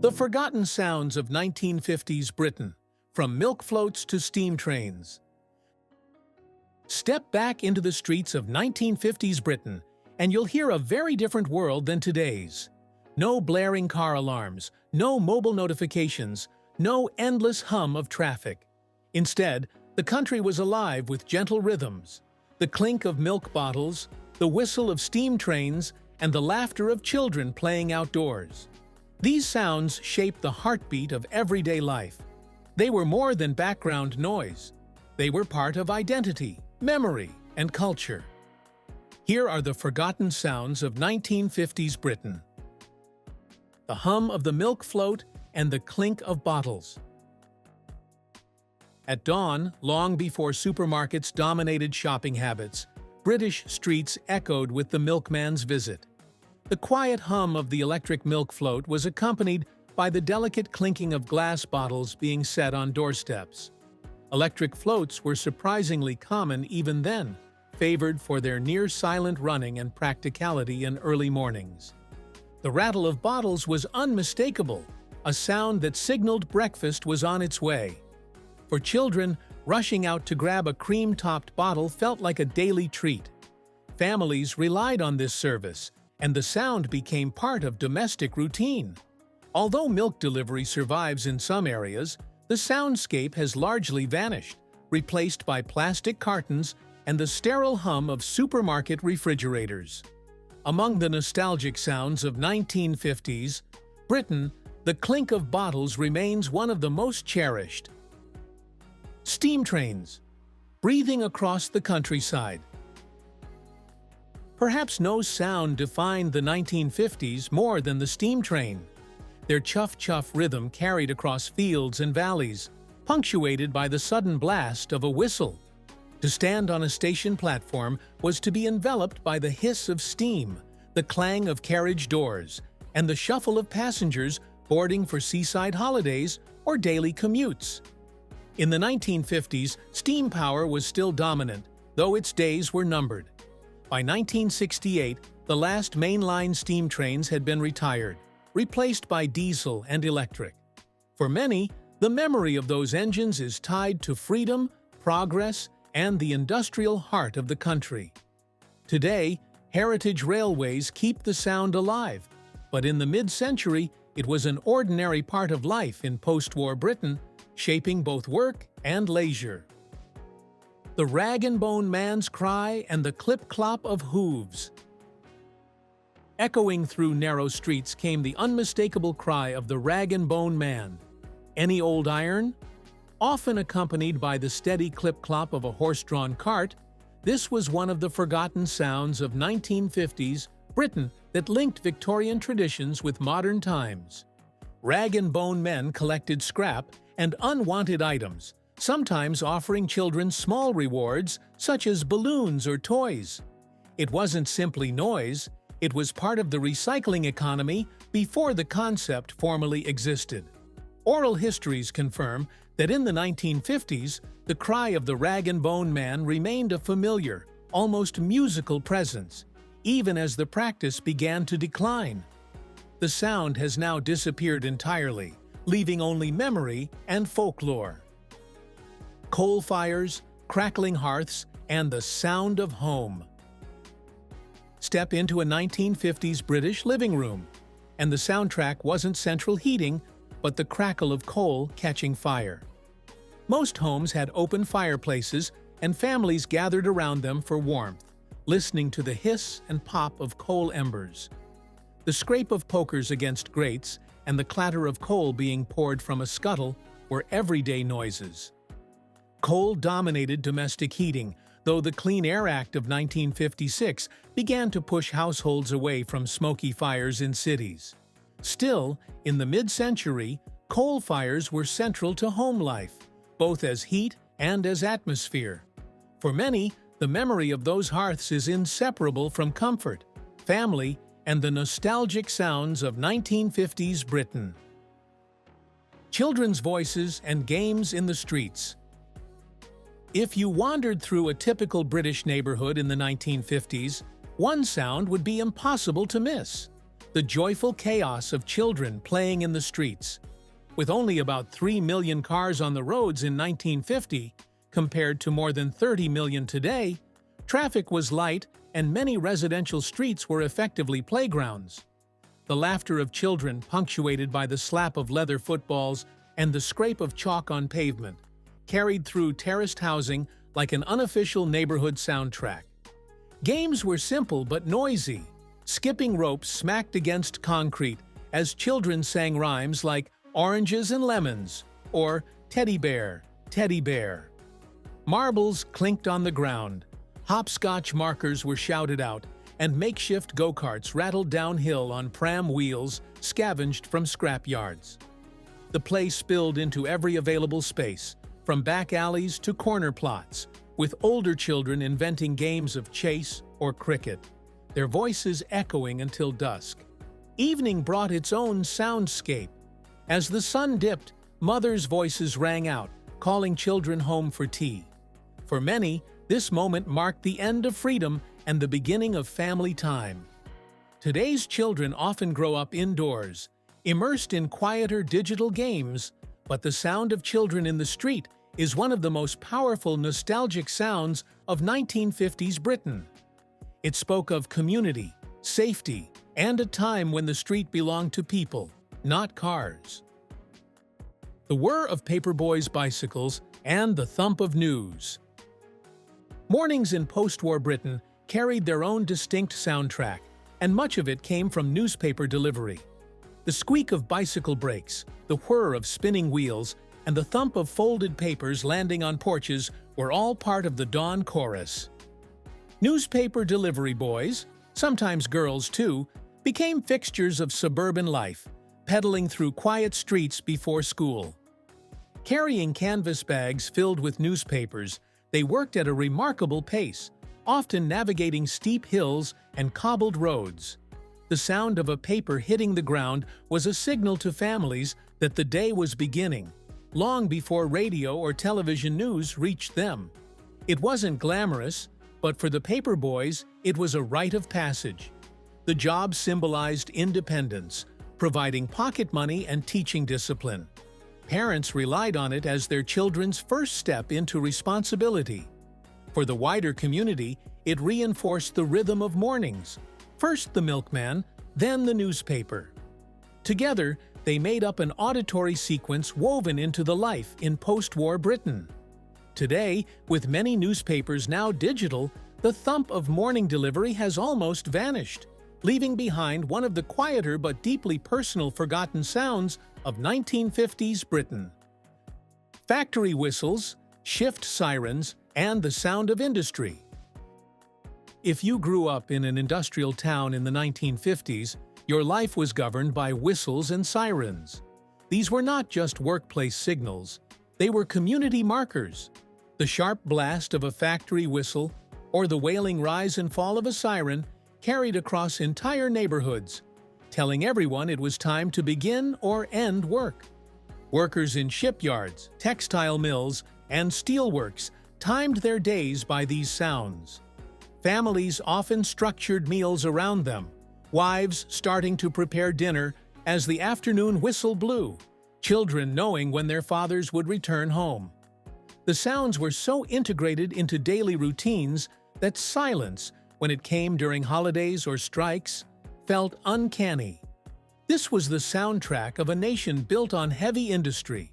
The forgotten sounds of 1950s Britain, from milk floats to steam trains. Step back into the streets of 1950s Britain, and you'll hear a very different world than today's. No blaring car alarms, no mobile notifications, no endless hum of traffic. Instead, the country was alive with gentle rhythms, the clink of milk bottles, the whistle of steam trains, and the laughter of children playing outdoors. These sounds shaped the heartbeat of everyday life. They were more than background noise. They were part of identity, memory, and culture. Here are the forgotten sounds of 1950s Britain. The hum of the milk float and the clink of bottles. At dawn, long before supermarkets dominated shopping habits, British streets echoed with the milkman's visit. The quiet hum of the electric milk float was accompanied by the delicate clinking of glass bottles being set on doorsteps. Electric floats were surprisingly common even then, favored for their near-silent running and practicality in early mornings. The rattle of bottles was unmistakable, a sound that signaled breakfast was on its way. For children, rushing out to grab a cream-topped bottle felt like a daily treat. Families relied on this service, and the sound became part of domestic routine. Although milk delivery survives in some areas, the soundscape has largely vanished, replaced by plastic cartons and the sterile hum of supermarket refrigerators. Among the nostalgic sounds of 1950s Britain, the clink of bottles remains one of the most cherished. Steam trains, breathing across the countryside. Perhaps no sound defined the 1950s more than the steam train. Their chuff-chuff rhythm carried across fields and valleys, punctuated by the sudden blast of a whistle. To stand on a station platform was to be enveloped by the hiss of steam, the clang of carriage doors, and the shuffle of passengers boarding for seaside holidays or daily commutes. In the 1950s, steam power was still dominant, though its days were numbered. By 1968, the last mainline steam trains had been retired, replaced by diesel and electric. For many, the memory of those engines is tied to freedom, progress, and the industrial heart of the country. Today, heritage railways keep the sound alive, but in the mid-century, it was an ordinary part of life in post-war Britain, shaping both work and leisure. The rag-and-bone man's cry and the clip-clop of hooves. Echoing through narrow streets came the unmistakable cry of the rag-and-bone man. Any old iron? Often accompanied by the steady clip-clop of a horse-drawn cart, this was one of the forgotten sounds of 1950s Britain that linked Victorian traditions with modern times. Rag-and-bone men collected scrap and unwanted items, sometimes offering children small rewards such as balloons or toys. It wasn't simply noise, it was part of the recycling economy before the concept formally existed. Oral histories confirm that in the 1950s, the cry of the rag-and-bone man remained a familiar, almost musical presence, even as the practice began to decline. The sound has now disappeared entirely, leaving only memory and folklore. Coal fires, crackling hearths, and the sound of home. Step into a 1950s British living room, and the soundtrack wasn't central heating, but the crackle of coal catching fire. Most homes had open fireplaces, and families gathered around them for warmth, listening to the hiss and pop of coal embers. The scrape of pokers against grates and the clatter of coal being poured from a scuttle were everyday noises. Coal dominated domestic heating, though the Clean Air Act of 1956 began to push households away from smoky fires in cities. Still, in the mid-century, coal fires were central to home life, both as heat and as atmosphere. For many, the memory of those hearths is inseparable from comfort, family, and the nostalgic sounds of 1950s Britain. Children's voices and games in the streets. If you wandered through a typical British neighborhood in the 1950s, one sound would be impossible to miss: the joyful chaos of children playing in the streets. With only about 3 million cars on the roads in 1950, compared to more than 30 million today, traffic was light and many residential streets were effectively playgrounds. The laughter of children punctuated by the slap of leather footballs and the scrape of chalk on pavement, carried through terraced housing like an unofficial neighborhood soundtrack. Games were simple but noisy. Skipping ropes smacked against concrete as children sang rhymes like oranges and lemons or teddy bear, teddy bear. Marbles clinked on the ground, hopscotch markers were shouted out, and makeshift go-karts rattled downhill on pram wheels scavenged from scrap yards. The play spilled into every available space, from back alleys to corner plots, with older children inventing games of chase or cricket, their voices echoing until dusk. Evening brought its own soundscape. As the sun dipped, mothers' voices rang out, calling children home for tea. For many, this moment marked the end of freedom and the beginning of family time. Today's children often grow up indoors, immersed in quieter digital games, but the sound of children in the street is one of the most powerful nostalgic sounds of 1950s Britain. It spoke of community, safety, and a time when the street belonged to people, not cars. The whir of paperboys' bicycles and the thump of news. Mornings in post-war Britain carried their own distinct soundtrack, and much of it came from newspaper delivery. The squeak of bicycle brakes, the whir of spinning wheels, and the thump of folded papers landing on porches were all part of the dawn chorus. Newspaper delivery boys, sometimes girls too, became fixtures of suburban life, pedaling through quiet streets before school. Carrying canvas bags filled with newspapers, they worked at a remarkable pace, often navigating steep hills and cobbled roads. The sound of a paper hitting the ground was a signal to families that the day was beginning, long before radio or television news reached them. It wasn't glamorous, but for the paper boys, it was a rite of passage. The job symbolized independence, providing pocket money and teaching discipline. Parents relied on it as their children's first step into responsibility. For the wider community, it reinforced the rhythm of mornings. First the milkman, then the newspaper. Together, they made up an auditory sequence woven into the life in post-war Britain. Today, with many newspapers now digital, the thump of morning delivery has almost vanished, leaving behind one of the quieter but deeply personal forgotten sounds of 1950s Britain. Factory whistles, shift sirens, and the sound of industry. If you grew up in an industrial town in the 1950s, your life was governed by whistles and sirens. These were not just workplace signals, they were community markers. The sharp blast of a factory whistle or the wailing rise and fall of a siren carried across entire neighborhoods, telling everyone it was time to begin or end work. Workers in shipyards, textile mills, and steelworks timed their days by these sounds. Families often structured meals around them, wives starting to prepare dinner as the afternoon whistle blew, children knowing when their fathers would return home. The sounds were so integrated into daily routines that silence, when it came during holidays or strikes, felt uncanny. This was the soundtrack of a nation built on heavy industry.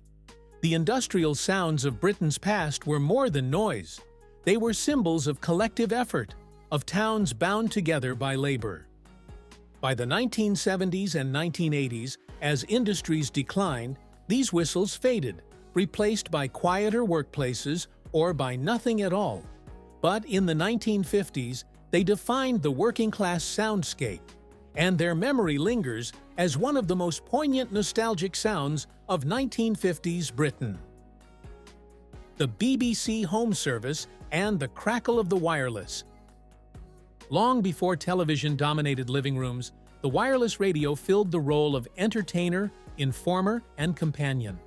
The industrial sounds of Britain's past were more than noise. They were symbols of collective effort, of towns bound together by labor. By the 1970s and 1980s, as industries declined, these whistles faded, replaced by quieter workplaces or by nothing at all. But in the 1950s, they defined the working-class soundscape, and their memory lingers as one of the most poignant nostalgic sounds of 1950s Britain. The BBC Home Service and the crackle of the wireless. Long before television dominated living rooms, the wireless radio filled the role of entertainer, informer, and companion.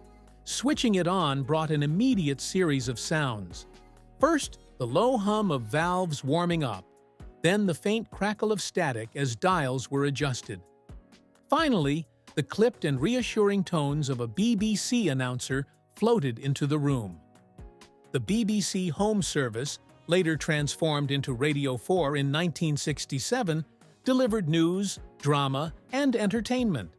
Switching it on brought an immediate series of sounds. First, the low hum of valves warming up, then the faint crackle of static as dials were adjusted. Finally, the clipped and reassuring tones of a BBC announcer floated into the room. The BBC Home Service, later transformed into Radio 4 in 1967, delivered news, drama, and entertainment.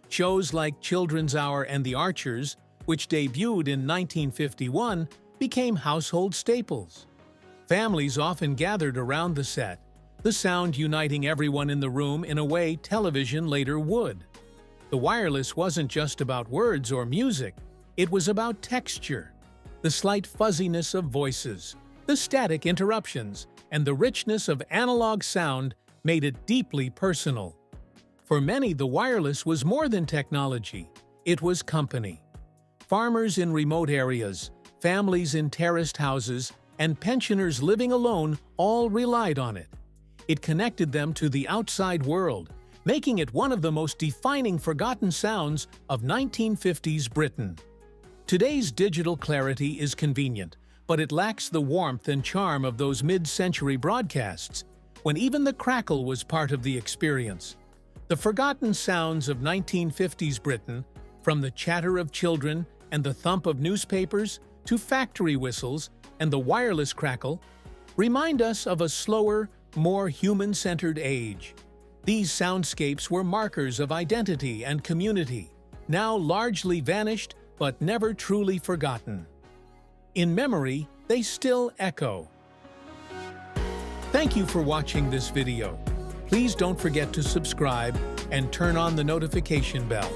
Shows like Children's Hour and The Archers, which debuted in 1951, became household staples. Families often gathered around the set, the sound uniting everyone in the room in a way television later would. The wireless wasn't just about words or music, it was about texture. The slight fuzziness of voices, the static interruptions, and the richness of analog sound made it deeply personal. For many, the wireless was more than technology, it was company. Farmers in remote areas, families in terraced houses, and pensioners living alone all relied on it. It connected them to the outside world, making it one of the most defining forgotten sounds of 1950s Britain. Today's digital clarity is convenient, but it lacks the warmth and charm of those mid-century broadcasts, when even the crackle was part of the experience. The forgotten sounds of 1950s Britain, from the chatter of children and the thump of newspapers to factory whistles and the wireless crackle, remind us of a slower, more human-centered age. These soundscapes were markers of identity and community, now largely vanished but never truly forgotten. In memory, they still echo. Thank you for watching this video. Please don't forget to subscribe and turn on the notification bell.